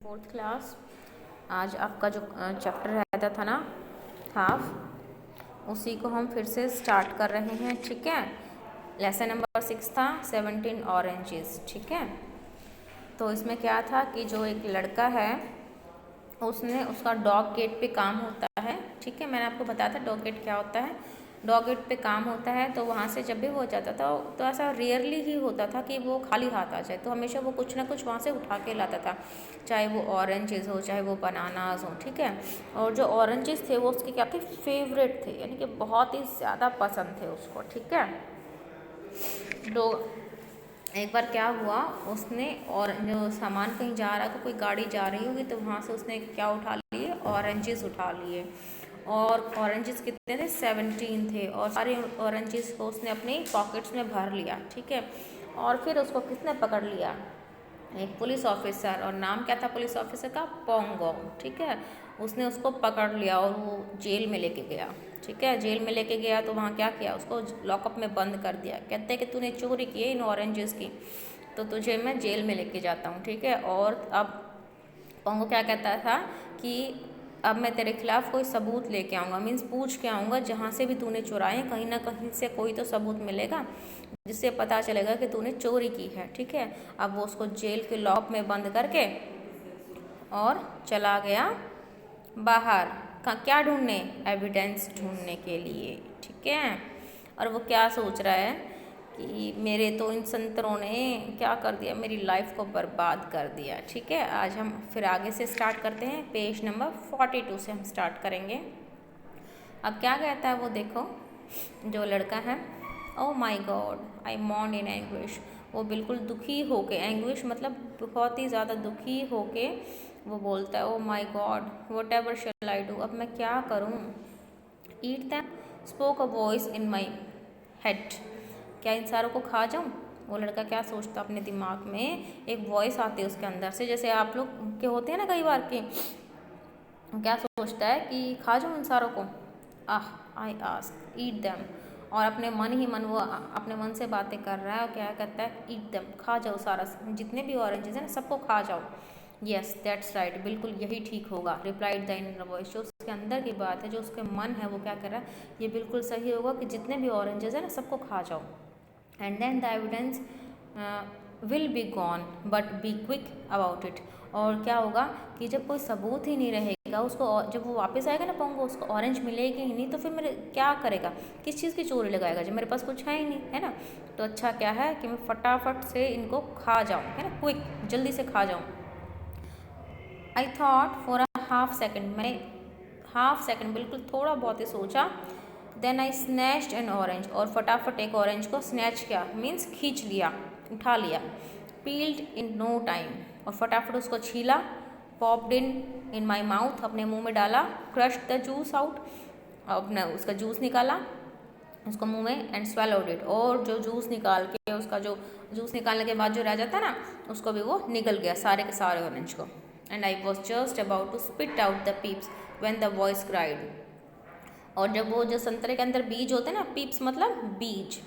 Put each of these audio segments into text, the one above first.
Fourth class. आज आपका जो चैप्टर रहता था ना हाफ, उसी को हम फिर से स्टार्ट कर रहे हैं। ठीक है, लेसन नंबर 6 था 17 ऑरेंजेस। ठीक है, तो इसमें क्या था कि जो एक लड़का है उसका डॉग गेट पे काम होता है। ठीक है, मैंने आपको बताया था डॉग गेट क्या होता है। डॉग गेट पे काम होता है तो वहाँ से जब भी वो जाता था तो ऐसा रेयरली ही होता था कि वो खाली हाथ आ जाए, तो हमेशा वो कुछ ना कुछ वहाँ से उठा के लाता था, चाहे वो ऑरेंजेस हो चाहे वो बनानास हो। ठीक है, और जो ऑरेंजेस थे वो उसके क्या थे, फेवरेट थे, यानी कि बहुत ही ज़्यादा पसंद थे उसको। ठीक है, एक बार क्या हुआ, उसने और जो सामान कहीं जा रहा था, कोई गाड़ी जा रही होगी, तो वहाँ से उसने क्या उठा लिए, ऑरेंजेस उठा लिए। और ऑरेंजेस कितने थे, 17 थे, और सारे ऑरेंजेस को उसने अपनी पॉकेट्स में भर लिया। ठीक है, और फिर उसको किसने पकड़ लिया, एक पुलिस ऑफिसर, और नाम क्या था पुलिस ऑफिसर का, पोंगो। ठीक है, उसने उसको पकड़ लिया और वो जेल में लेके गया। ठीक है, जेल में लेके गया तो वहाँ क्या किया, उसको लॉकअप में बंद कर दिया। कहते हैं कि तूने चोरी की है इन ऑरेंजेस की, तो तुझे मैं जेल में लेके जाता हूँ। ठीक है, और अब पोंगो क्या कहता था कि अब मैं तेरे खिलाफ कोई सबूत लेके आऊँगा, मीन्स पूछ के आऊँगा, जहाँ से भी तूने चुराए कहीं ना कहीं से कोई तो सबूत मिलेगा जिससे पता चलेगा कि तूने चोरी की है। ठीक है, अब वो उसको जेल के लॉक में बंद करके और चला गया बाहर, क्या ढूंढने, एविडेंस ढूंढने के लिए। ठीक है, और वो क्या सोच रहा है कि मेरे तो इन संतरों ने क्या कर दिया, मेरी लाइफ को बर्बाद कर दिया। ठीक है, आज हम फिर आगे से स्टार्ट करते हैं, पेज नंबर 42 से हम स्टार्ट करेंगे। अब क्या कहता है वो देखो, जो लड़का है, oh my God I मॉन्ड in anguish, वो बिल्कुल दुखी होके, एंग्विश मतलब बहुत ही ज़्यादा दुखी होके वो बोलता है, oh my god whatever shall I do, अब मैं क्या करूँ। It then spoke a voice in my head, क्या इन सारों को खा जाऊँ। वो लड़का क्या सोचता, अपने दिमाग में एक वॉइस आती है उसके अंदर से, जैसे आप लोग के होते हैं ना कई बार के, क्या सोचता है कि खा जाऊँ इन सारों को, आई आस्क ईट दैम, और अपने मन ही मन वो अपने मन से बातें कर रहा है, और क्या कहता है, ईट दैम, खा जाओ सारा, जितने भी ऑरेंजेस हैं ना सबको खा जाओ। यस दैट्स राइट, बिल्कुल यही ठीक होगा, रिप्लाइड द इनर वॉइस, जो उसके अंदर की बात है, जो उसके मन है, वो क्या कर रहा है, ये बिल्कुल सही होगा कि जितने भी ऑरेंजेस हैं ना सबको खा जाओ। And then the evidence will be gone but be quick about it, और क्या होगा कि जब कोई सबूत ही नहीं रहेगा उसको, जब वो वापस आएगा ना पोंगो, उसको ऑरेंज मिलेगी ही नहीं, तो फिर मेरे क्या करेगा, किस चीज़ की चोरी लगाएगा जब मेरे पास कुछ है ही नहीं, है ना। तो अच्छा क्या है कि मैं फटाफट से इनको खा जाऊँ, है ना, क्विक, जल्दी से खा जाऊँ। I thought for a half second, मैंने हाफ सेकेंड बिल्कुल थोड़ा बहुत ही सोचा। Then I snatched an orange, और फटाफट एक ऑरेंज को स्नैच किया, मीन्स खींच लिया, उठा लिया। पील्ड इन नो टाइम, और फटाफट उसको छीला। पॉप्ड इन माई माउथ, अपने मुंह में डाला। क्रश्ड द जूस आउट, अपना उसका जूस निकाला उसको मुंह में, एंड स्वेलोड इट, और जो जूस निकाल के, उसका जो जूस निकालने के बाद जो रह जाता ना, उसको भी वो निकल गया, सारे के सारे ऑरेंज को। And I was just about to spit out the pips when the voice cried, और जब वो जो संतरे के अंदर बीज होते हैं ना, पीप्स मतलब बीज,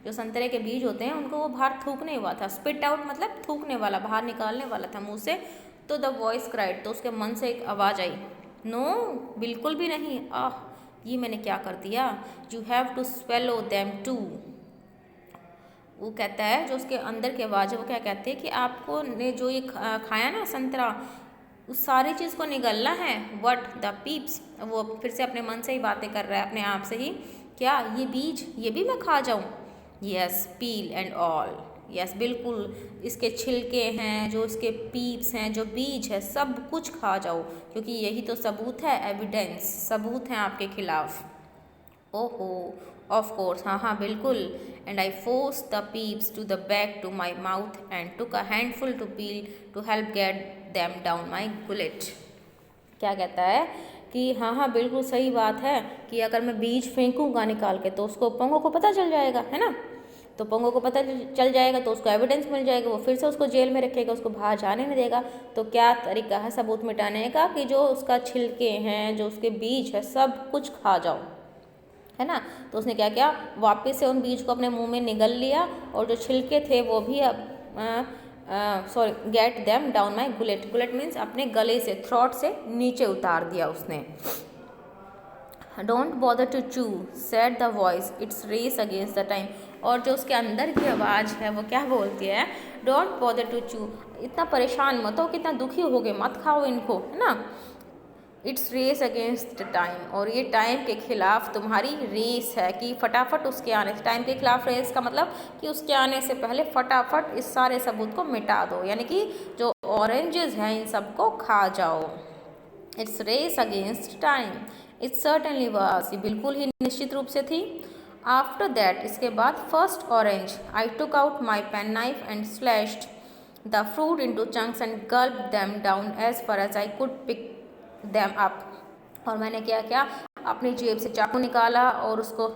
जो संतरे के बीज होते हैं उनको वो बाहर थूकने हुआ था, स्पिट आउट मतलब थूकने वाला, बाहर निकालने वाला था मुंह से। तो द वॉइस क्राइड, तो उसके मन से एक आवाज़ आई, नो बिल्कुल भी नहीं, ये मैंने क्या कर दिया, you have to swallow them too. वो कहता है, जो उसके अंदर की आवाज़ है वो क्या कहती है कि आपको ने जो ये खाया ना संतरा, उस सारी चीज़ को निगलना है। वट द पीप्स, वो फिर से अपने मन से ही बातें कर रहा है, अपने आप से ही, क्या ये बीज, ये भी मैं खा जाऊँ। Yes peel and all, yes बिल्कुल, इसके छिलके हैं, जो इसके पीप्स हैं, जो बीज है, सब कुछ खा जाओ, क्योंकि यही तो सबूत है, एविडेंस, सबूत हैं आपके खिलाफ। ओहो ऑफ कोर्स, हाँ हाँ बिल्कुल। And I force the pips to the back to my mouth and took a handful to peel to help get them down my gullet. क्या कहता है कि हाँ हाँ बिल्कुल सही बात है कि अगर मैं बीज फेंकूंगा निकाल के तो उसको पोंगो को पता चल जाएगा, है ना, तो पोंगो को पता चल जाएगा तो उसको एविडेंस मिल जाएगा, वो फिर से उसको जेल में रखेगा, उसको बाहर जाने नहीं देगा। तो क्या तरीका है सबूत मिटाने का, कि जो उसका छिलके हैं, जो उसके बीज है, सब कुछ खा जाओ, है ना। तो उसने क्या किया, वापस से उन बीज को अपने मुंह में निगल लिया, और जो छिलके थे वो भी sorry get them down my gullet. Gullet means अपने गले से, थ्रोट से नीचे उतार दिया उसने। Don't bother to chew said the voice it's race against the time. और जो उसके अंदर की आवाज़ है वो क्या बोलती है, डोंट बॉदर टू चू, इतना परेशान मत हो, कितना दुखी हो गए, मत खाओ इनको, है ना। इट्स रेस अगेंस्ट टाइम, और ये टाइम के खिलाफ तुम्हारी रेस है कि फटाफट उसके आने से, टाइम के खिलाफ रेस का मतलब कि उसके आने से पहले फटाफट इस सारे सबूत को मिटा दो, यानी कि जो ऑरेंजेस हैं इन सबको खा जाओ। It's race against time, it's certainly was, ये बिल्कुल ही निश्चित रूप से थी। आफ्टर दैट, इसके बाद, first orange I took out my pen knife and slashed the fruit into chunks and gulp them down as far as I could pick them up. और मैंने क्या किया, अपनी जेब से चाकू निकाला और उसको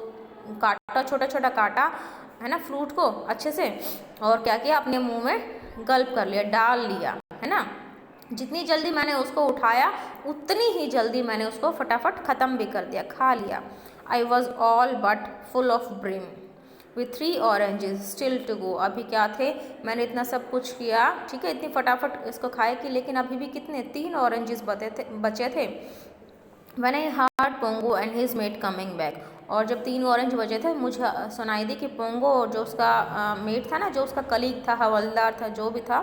काटा, छोटा छोटा काटा, है ना, फ्रूट को अच्छे से, और क्या किया, अपने मुंह में गल्प कर लिया, डाल लिया, है ना। जितनी जल्दी मैंने उसको उठाया उतनी ही जल्दी मैंने उसको फटाफट ख़त्म भी कर दिया, खा लिया। I was all but full of brim with 3 oranges still to go. अभी क्या थे, मैंने इतना सब कुछ किया, ठीक है, इतनी फटाफट इसको खाए की, लेकिन अभी भी कितने, 3 ऑरेंजेस बचे थे। मैंने hard Pongo and his met coming back, और जब 3 ऑरेंज बचे थे मुझे सुनाई दी कि पोंगो, जो उसका मेट था ना, जो उसका कलीग था, हवलदार था, जो भी था,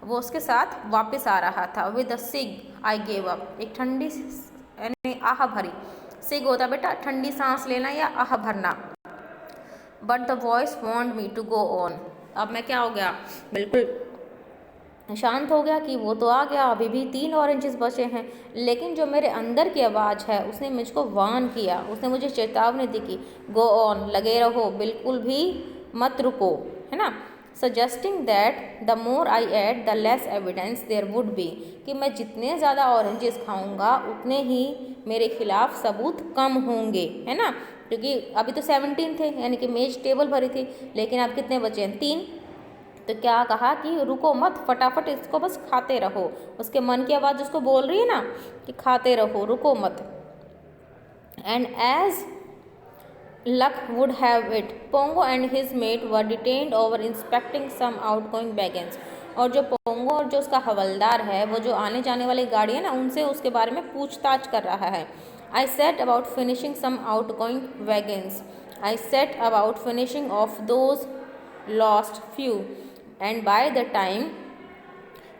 वो उसके साथ वापस आ रहा था। With a sigh I gave up, एक ठंडी यानी आह भरी, सिग होता बेटा ठंडी सांस लेना या आह भरना। But the voice want me to go on, अब मैं क्या हो गया, बिल्कुल शांत हो गया कि वो तो आ गया, अभी भी 3 ऑरेंजेस बचे हैं, लेकिन जो मेरे अंदर की आवाज़ है उसने मुझको वार्न किया, उसने मुझे चेतावनी दी कि गो ऑन, लगे रहो, बिल्कुल भी मत रुको, है ना। Suggesting that the more I ate the less evidence there would be, कि मैं जितने ज़्यादा ऑरेंजेस खाऊंगा उतने ही मेरे खिलाफ सबूत कम होंगे, है ना, क्योंकि अभी तो 17 थे, यानी कि मेज टेबल भरी थी, लेकिन अब कितने बचे हैं, 3। तो क्या कहा कि रुको मत, फटाफट इसको बस खाते रहो। उसके मन की आवाज़ उसको बोल रही है ना कि खाते रहो, रुको मत। And as luck would have it, Pongo and his mate were detained over inspecting some outgoing wagons। और जो पोंगो और जो उसका हवलदार है, वो जो आने जाने वाली गाड़ी है ना, उनसे उसके बारे में पूछताछ कर रहा है। I set about finishing some outgoing wagons, I set about finishing off those lost few, and by the time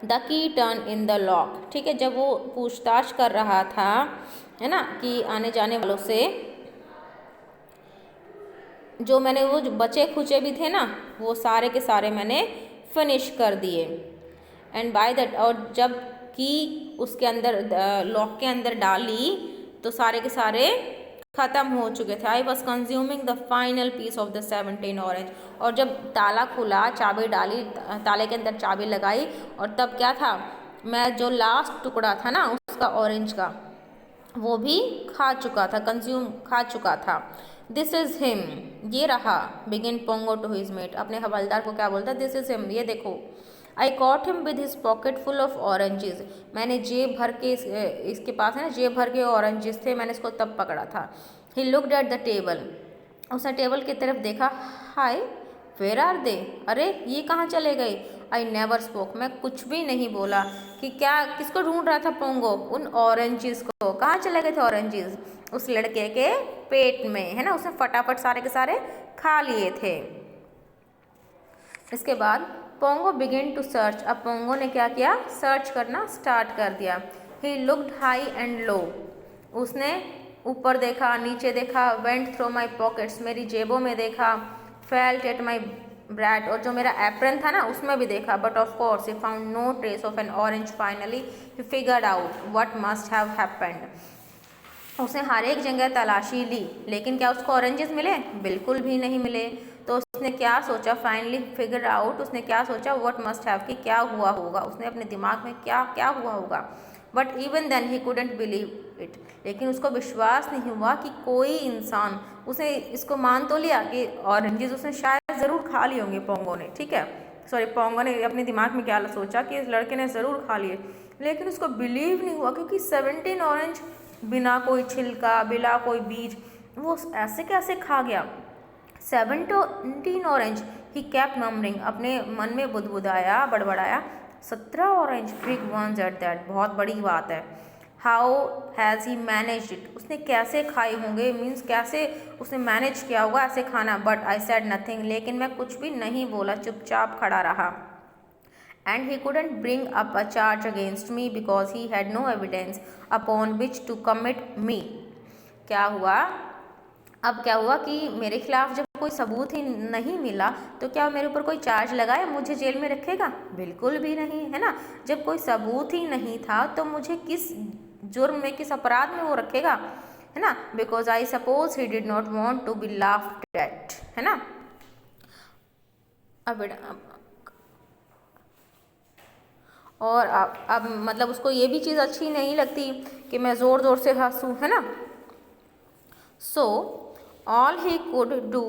the key turned in the lock। ठीक है, जब वो पूछताछ कर रहा था, है ना, कि आने जाने वालों से, जो मैंने वो जो बचे खुचे भी थे ना, वो सारे के सारे मैंने फिनिश कर दिए। एंड बाय दैट, और जब की उसके अंदर, लॉक के अंदर डाली, तो सारे के सारे ख़त्म हो चुके थे। I was consuming the final piece of the 17 orange, और जब ताला खुला, चाबी डाली, ताले के अंदर चाबी लगाई, और तब क्या था, मैं जो लास्ट टुकड़ा था ना उसका ऑरेंज का, वो भी खा चुका था, कंज्यूम खा चुका था। दिस इज़ हिम, ये रहा, begin Pongo to his mate, अपने हवलदार को क्या बोलता है, दिस इज़ हिम, ये देखो। आई cot him with his pocket full of oranges, मैंने जेब भर के, इसके पास है ना जेब भर के ऑरेंजेस थे, मैंने इसको तब पकड़ा था। He looked at the table, उसने टेबल की तरफ देखा। हाय वेयर आर दे, अरे ये कहाँ चले गए। आई नेवर स्पोक, मैं कुछ भी नहीं बोला कि क्या, किसको ढूंढ रहा था पोंगो, उन ऑरेंजेस को। कहाँ चले गए थे ऑरेंजेस, उस लड़के के पेट में, है ना, उसने फटाफट सारे के सारे खा लिए थे। इसके बाद पोंगो बिगिन टू सर्च, अब पोंगो ने क्या किया, सर्च करना स्टार्ट कर दिया। He looked high and low, उसने ऊपर देखा, नीचे देखा, वेंट थ्रू माई पॉकेट्स, मेरी जेबों में देखा, फेल्ट एट माई ब्रैट, और जो मेरा एप्रन था ना उसमें भी देखा। But of course he found no trace of an orange. Finally he figured out what must have happened, उसने हर एक जगह तलाशी ली, लेकिन क्या उसको ऑरेंजेस मिले, बिल्कुल भी नहीं मिले। तो उसने क्या सोचा, फाइनली फिगर आउट, उसने क्या सोचा, व्हाट मस्ट हैव, कि क्या हुआ होगा, उसने अपने दिमाग में क्या क्या हुआ होगा। But even then he couldn't believe it, लेकिन उसको विश्वास नहीं हुआ कि कोई इंसान, उसने इसको मान तो लिया कि ऑरेंजेस उसने शायद ज़रूर खा लिए होंगे पोंगो ने, ठीक है, सॉरी पोंगो ने अपने दिमाग में क्या सोचा कि इस लड़के ने ज़रूर खा लिए, लेकिन उसको बिलीव नहीं हुआ, क्योंकि 17 ऑरेंज बिना कोई छिलका, बिना कोई बीज, वो ऐसे कैसे खा गया। 17 ऑरेंज, ही केप्ट ममरिंग, अपने मन में बुदबुदाया, बड़बड़ाया, 17 orange, big ones at that, बहुत बड़ी बात है। How has he manage it, उसने कैसे खाए होंगे, मीन्स कैसे उसने मैनेज किया होगा ऐसे खाना। बट आई सेड नथिंग, लेकिन मैं कुछ भी नहीं बोला, चुपचाप खड़ा रहा। And he couldn't bring up a charge against me because he had no evidence upon which to commit me. क्या हुआ, अब क्या हुआ कि मेरे खिलाफ जब कोई सबूत ही नहीं मिला तो क्या मेरे ऊपर कोई चार्ज लगाए, मुझे जेल में रखेगा? बिल्कुल भी नहीं, है ना। जब कोई सबूत ही नहीं था तो मुझे किस जुर्म में, किस अपराध में वो रखेगा, है ना। Because I suppose he did not want to be laughed at, है ना। और अब मतलब उसको ये भी चीज़ अच्छी नहीं लगती कि मैं ज़ोर ज़ोर से हंसूँ, है ना। So all he could do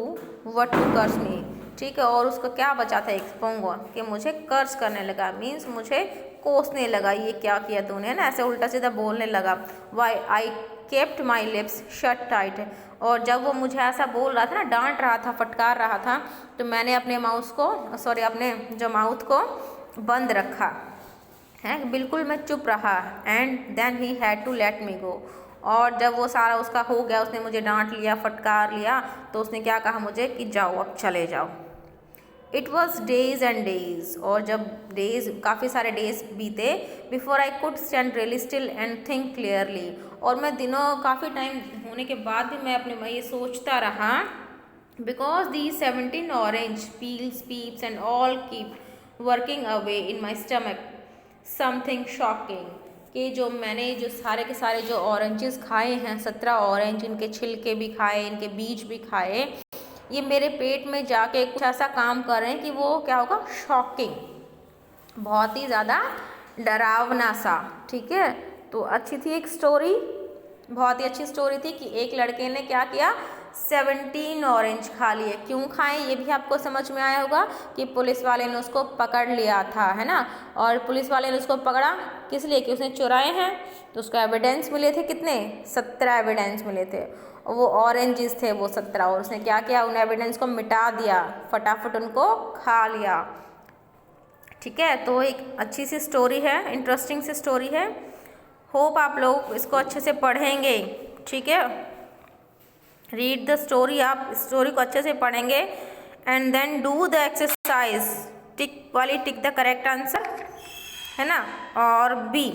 what to curse me, ठीक है। और उसका क्या बचा था, एक पोंगो, कि मुझे कर्स करने लगा, मीन्स मुझे कोसने लगा, ये क्या किया तूने, है ना, ऐसे उल्टा सीधा बोलने लगा। Why I kept my lips shut tight, और जब वो मुझे ऐसा बोल रहा था ना, डांट रहा था, फटकार रहा था, तो मैंने अपने अपने जो माउथ को बंद रखा है, बिल्कुल मैं चुप रहा। And then he had to let me go, और जब वो सारा उसका हो गया, उसने मुझे डांट लिया, फटकार लिया, तो उसने क्या कहा मुझे कि जाओ, अब चले जाओ। It was days and days, और जब डेज, काफ़ी सारे डेज बीते, before I could stand really still and think clearly, और मैं दिनों, काफ़ी टाइम होने के बाद भी मैं अपने में ये सोचता रहा, because the 17 orange peels, peeps and all keep working away in my stomach something shocking, कि जो मैंने जो सारे के सारे जो ऑरेंजेस खाए हैं, 17 ऑरेंज, इनके छिलके भी खाए, इनके बीज भी खाए, ये मेरे पेट में जाके कुछ ऐसा काम कर रहे हैं कि वो क्या होगा, शॉकिंग, बहुत ही ज़्यादा डरावना सा, ठीक है। तो अच्छी थी एक स्टोरी, बहुत ही अच्छी स्टोरी थी कि एक लड़के ने क्या किया, 17 ऑरेंज खा लिए। क्यों खाए ये भी आपको समझ में आया होगा कि पुलिस वाले ने उसको पकड़ लिया था, है ना। और पुलिस वाले ने उसको पकड़ा किस लिए, कि उसने चुराए हैं, तो उसको एविडेंस मिले थे, कितने, 17 एविडेंस मिले थे, और वो ऑरेंजेस थे वो 17, और उसने क्या किया, उन एविडेंस को मिटा दिया, फटाफट उनको खा लिया, ठीक है। तो एक अच्छी सी स्टोरी है, इंटरेस्टिंग सी स्टोरी है। होप आप लोग इसको अच्छे से पढ़ेंगे, ठीक है। रीड द स्टोरी, आप स्टोरी को अच्छे से पढ़ेंगे, and then do the exercise, tick वाली टिक द करेक्ट आंसर, है ना। और बी,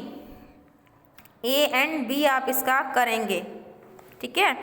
ए एंड बी आप इसका करेंगे, ठीक है।